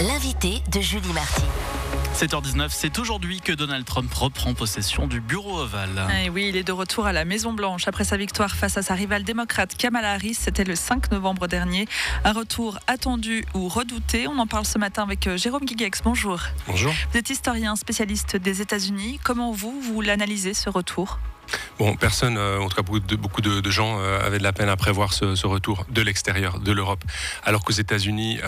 L'invité de Julie Marty. 7h19, c'est aujourd'hui que Donald Trump reprend possession du bureau ovale. Et oui, il est de retour à la Maison-Blanche après sa victoire face à sa rivale démocrate Kamala Harris. C'était le 5 novembre dernier. Un retour attendu ou redouté. On en parle ce matin avec Jérôme Guiguex. Bonjour. Bonjour. Vous êtes historien, spécialiste des États-Unis. Comment vous l'analysez, ce retour ? Bon, personne, en tout cas beaucoup de gens avaient de la peine à prévoir ce retour de l'extérieur, de l'Europe. Alors qu'aux États-Unis,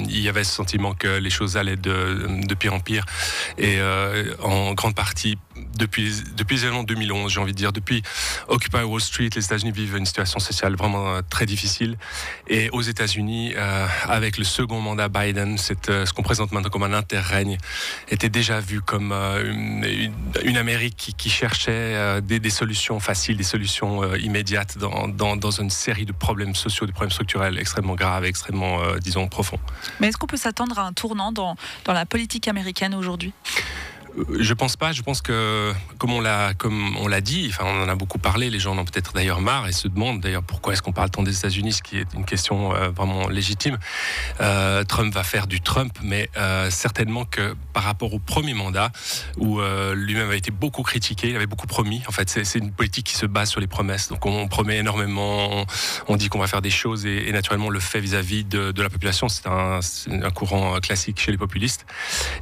il y avait ce sentiment que les choses allaient de pire en pire. Et en grande partie, depuis les événements 2011, j'ai envie de dire, depuis Occupy Wall Street, les États-Unis vivent une situation sociale vraiment très difficile. Et aux États-Unis, avec le second mandat Biden, ce qu'on présente maintenant comme un interrègne était déjà vu comme une Amérique qui cherchait des solutions faciles, des solutions immédiates dans une série de problèmes sociaux, de problèmes structurels extrêmement graves, extrêmement, disons, profonds. Mais est-ce qu'on peut s'attendre à un tournant dans la politique américaine aujourd'hui ? Je pense pas. Je pense que, comme on l'a dit, enfin, on en a beaucoup parlé, les gens en ont peut-être d'ailleurs marre et se demandent d'ailleurs pourquoi est-ce qu'on parle tant des États-Unis, ce qui est une question vraiment légitime. Trump va faire du Trump, mais certainement que par rapport au premier mandat, où lui-même a été beaucoup critiqué, il avait beaucoup promis. En fait, c'est une politique qui se base sur les promesses. Donc on promet énormément, on dit qu'on va faire des choses et naturellement on le fait vis-à-vis de la population. C'est un courant classique chez les populistes.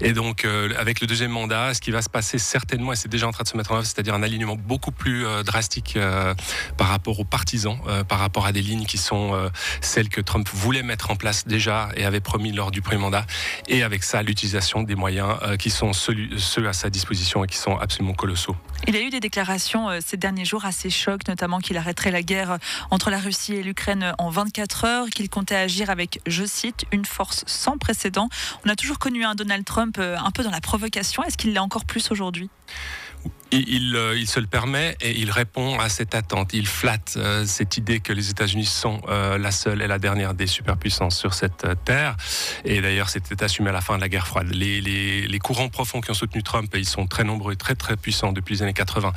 Et donc avec le deuxième mandat, ce qui va se passer certainement, et c'est déjà en train de se mettre en œuvre, c'est-à-dire un alignement beaucoup plus drastique par rapport aux partisans, par rapport à des lignes qui sont celles que Trump voulait mettre en place déjà et avait promis lors du premier mandat, et avec ça l'utilisation des moyens qui sont ceux à sa disposition et qui sont absolument colossaux. Il a eu des déclarations ces derniers jours assez chocs, notamment qu'il arrêterait la guerre entre la Russie et l'Ukraine en 24 heures, qu'il comptait agir avec, je cite, une force sans précédent. On a toujours connu un Donald Trump un peu dans la provocation. Est-ce qu'il l'est encore plus aujourd'hui ? Il se le permet et il répond à cette attente. Il flatte cette idée que les États-Unis sont la seule et la dernière des superpuissances sur cette terre. Et d'ailleurs, c'était assumé à la fin de la guerre froide. Les courants profonds qui ont soutenu Trump, et ils sont très nombreux et très très puissants depuis les années 80,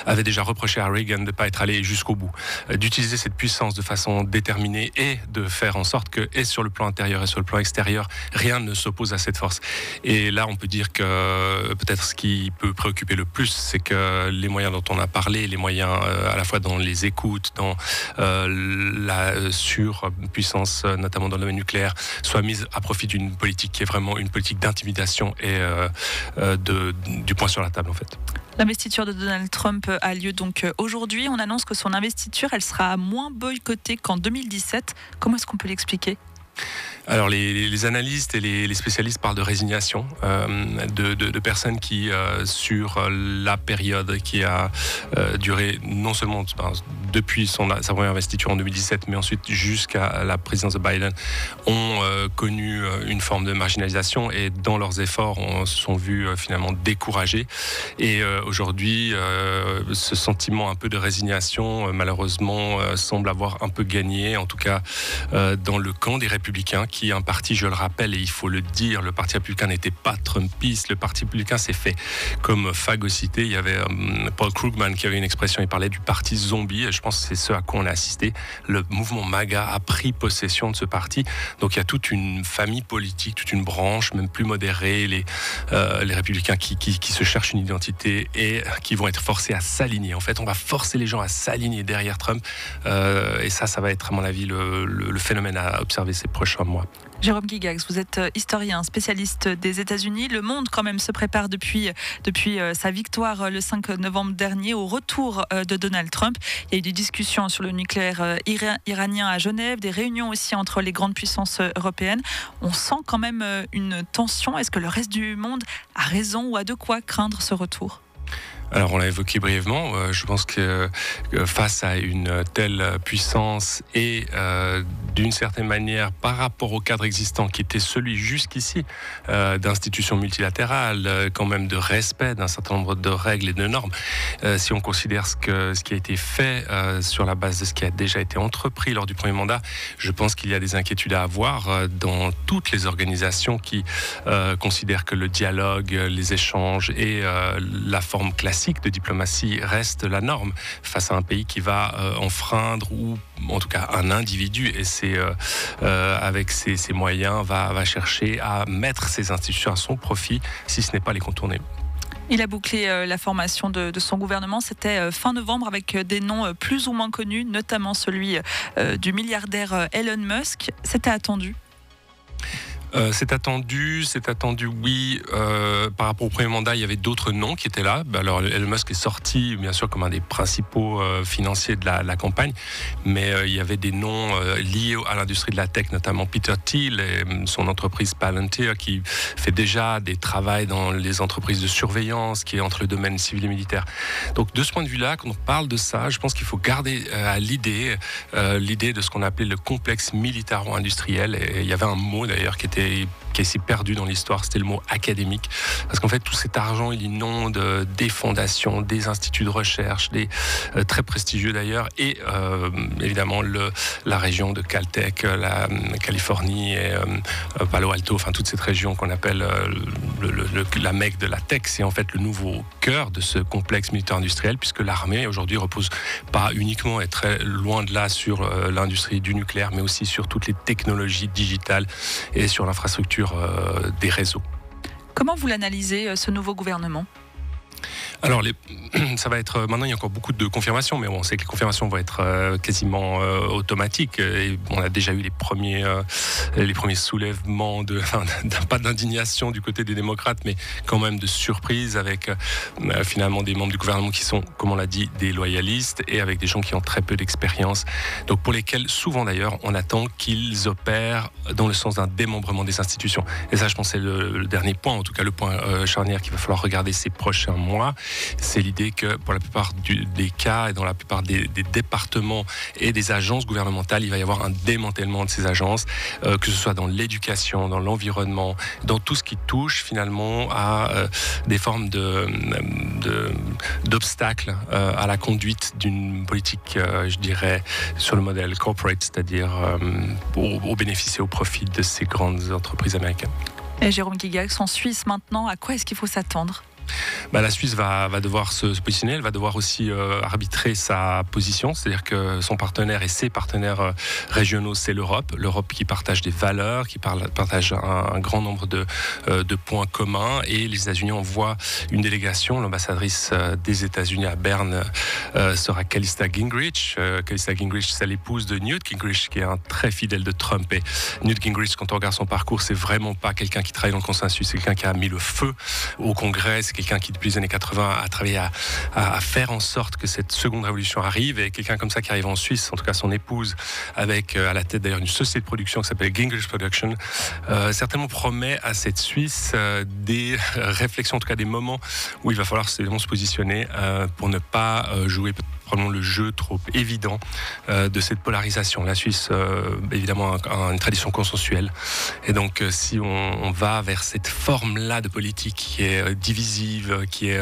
avaient déjà reproché à Reagan de ne pas être allé jusqu'au bout, d'utiliser cette puissance de façon déterminée et de faire en sorte que, et sur le plan intérieur et sur le plan extérieur, rien ne s'oppose à cette force. Et là, on peut dire que peut-être ce qui peut préoccuper le plus, c'est que les moyens dont on a parlé, les moyens à la fois dans les écoutes, dans la surpuissance, notamment dans le domaine nucléaire, soient mises à profit d'une politique qui est vraiment une politique d'intimidation et du poing sur la table en fait. L'investiture de Donald Trump a lieu donc aujourd'hui. On annonce que son investiture, elle sera moins boycottée qu'en 2017. Comment est-ce qu'on peut l'expliquer ? Alors les analystes et les spécialistes parlent de résignation, de personnes qui, sur la période qui a duré non seulement depuis sa première investiture en 2017, mais ensuite jusqu'à la présidence de Biden, ont connu une forme de marginalisation et dans leurs efforts, se sont vus finalement découragés. Et aujourd'hui, ce sentiment un peu de résignation, malheureusement, semble avoir un peu gagné, en tout cas dans le camp des républicains, qui est un parti, je le rappelle, et il faut le dire, le parti républicain n'était pas trumpiste. Le parti républicain s'est fait comme phagocyté. Il y avait Paul Krugman qui avait une expression, il parlait du parti zombie, et je pense que c'est ce à quoi on a assisté. Le mouvement MAGA a pris possession de ce parti. Donc il y a toute une famille politique, toute une branche, même plus modérée, les républicains qui se cherchent une identité et qui vont être forcés à s'aligner. En fait, on va forcer les gens à s'aligner derrière Trump, et ça va être, à mon avis, le phénomène à observer ces prochains mois. Jérôme Guiguex, vous êtes historien, spécialiste des États-Unis. Le monde, quand même, se prépare depuis sa victoire le 5 novembre dernier au retour de Donald Trump. Il y a eu des discussions sur le nucléaire iranien à Genève, des réunions aussi entre les grandes puissances européennes. On sent quand même une tension. Est-ce que le reste du monde a raison ou a de quoi craindre ce retour ? Alors on l'a évoqué brièvement, je pense que face à une telle puissance et d'une certaine manière par rapport au cadre existant qui était celui jusqu'ici d'institutions multilatérales, quand même de respect d'un certain nombre de règles et de normes, si on considère ce qui a été fait sur la base de ce qui a déjà été entrepris lors du premier mandat, je pense qu'il y a des inquiétudes à avoir dans toutes les organisations qui considèrent que le dialogue, les échanges et la forme classique classique de diplomatie reste la norme face à un pays qui va enfreindre, ou en tout cas un individu, et c'est avec ses moyens va chercher à mettre ses institutions à son profit, si ce n'est pas les contourner. Il a bouclé la formation de son gouvernement, c'était fin novembre, avec des noms plus ou moins connus, notamment celui du milliardaire Elon Musk. C'était attendu? C'est attendu, oui. Par rapport au premier mandat, il y avait d'autres noms qui étaient là. Alors, Elon Musk est sorti, bien sûr, comme un des principaux financiers de la campagne, mais il y avait des noms liés à l'industrie de la tech, notamment Peter Thiel et son entreprise Palantir, qui fait déjà des travaux dans les entreprises de surveillance, qui est entre le domaine civil et militaire. Donc, de ce point de vue-là, quand on parle de ça, je pense qu'il faut garder à l'idée de ce qu'on appelait le complexe militaro-industriel. Et il y avait un mot, d'ailleurs, qui s'est perdu dans l'histoire, c'était le mot académique, parce qu'en fait tout cet argent il inonde des fondations, des instituts de recherche, des très prestigieux d'ailleurs, et évidemment la région de Caltech, la Californie et Palo Alto, enfin toute cette région qu'on appelle la Mecque de la tech, c'est en fait le nouveau cœur de ce complexe militaire industriel, puisque l'armée aujourd'hui repose pas uniquement et très loin de là sur l'industrie du nucléaire, mais aussi sur toutes les technologies digitales et sur l'infrastructure des réseaux. Comment vous l'analysez, ce nouveau gouvernement ? Alors, ça va être. Maintenant, il y a encore beaucoup de confirmations, mais on sait que les confirmations vont être quasiment automatiques. Et on a déjà eu les premiers soulèvements pas d'indignation du côté des démocrates, mais quand même de surprise avec finalement des membres du gouvernement qui sont, comme on l'a dit, des loyalistes, et avec des gens qui ont très peu d'expérience. Donc, pour lesquels, souvent d'ailleurs, on attend qu'ils opèrent dans le sens d'un démembrement des institutions. Et ça, je pense, c'est le dernier point, en tout cas le point charnière qu'il va falloir regarder ces prochains mois. C'est l'idée que pour la plupart des cas et dans la plupart des départements et des agences gouvernementales, il va y avoir un démantèlement de ces agences, que ce soit dans l'éducation, dans l'environnement, dans tout ce qui touche finalement à des formes d'obstacles à la conduite d'une politique, je dirais, sur le modèle corporate, c'est-à-dire au bénéfice et au profit de ces grandes entreprises américaines. Et Jérôme Guigax, en Suisse maintenant, à quoi est-ce qu'il faut s'attendre ? La Suisse va devoir se positionner, elle va devoir aussi arbitrer sa position, c'est-à-dire que son partenaire et ses partenaires régionaux, c'est l'Europe qui partage des valeurs, qui partage un grand nombre de points communs, et les États-Unis envoient une délégation. L'ambassadrice des États-Unis à Berne sera Callista Gingrich. Callista Gingrich, c'est l'épouse de Newt Gingrich, qui est un très fidèle de Trump. Et Newt Gingrich, quand on regarde son parcours, c'est vraiment pas quelqu'un qui travaille dans le consensus, c'est quelqu'un qui a mis le feu au Congrès, c'est quelqu'un qui depuis les années 80 a travaillé à faire en sorte que cette seconde révolution arrive, et quelqu'un comme ça qui arrive en Suisse, en tout cas son épouse, avec à la tête d'ailleurs une société de production qui s'appelle Gingrich Production, certainement promet à cette Suisse des réflexions, en tout cas des moments où il va falloir se positionner pour ne pas jouer probablement le jeu trop évident de cette polarisation. La Suisse, évidemment, a une tradition consensuelle, et donc si on va vers cette forme-là de politique qui est divisive, qui est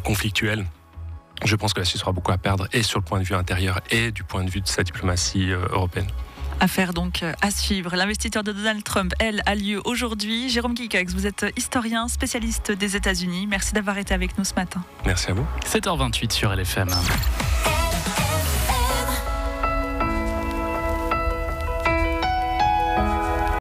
conflictuelle, je pense que la Suisse aura beaucoup à perdre, et sur le point de vue intérieur et du point de vue de sa diplomatie européenne. Affaire donc à suivre. L'investiture de Donald Trump, elle, a lieu aujourd'hui. Jérôme Guigax, vous êtes historien, spécialiste des États-Unis. Merci d'avoir été avec nous ce matin. Merci à vous. 7h28 sur LFM.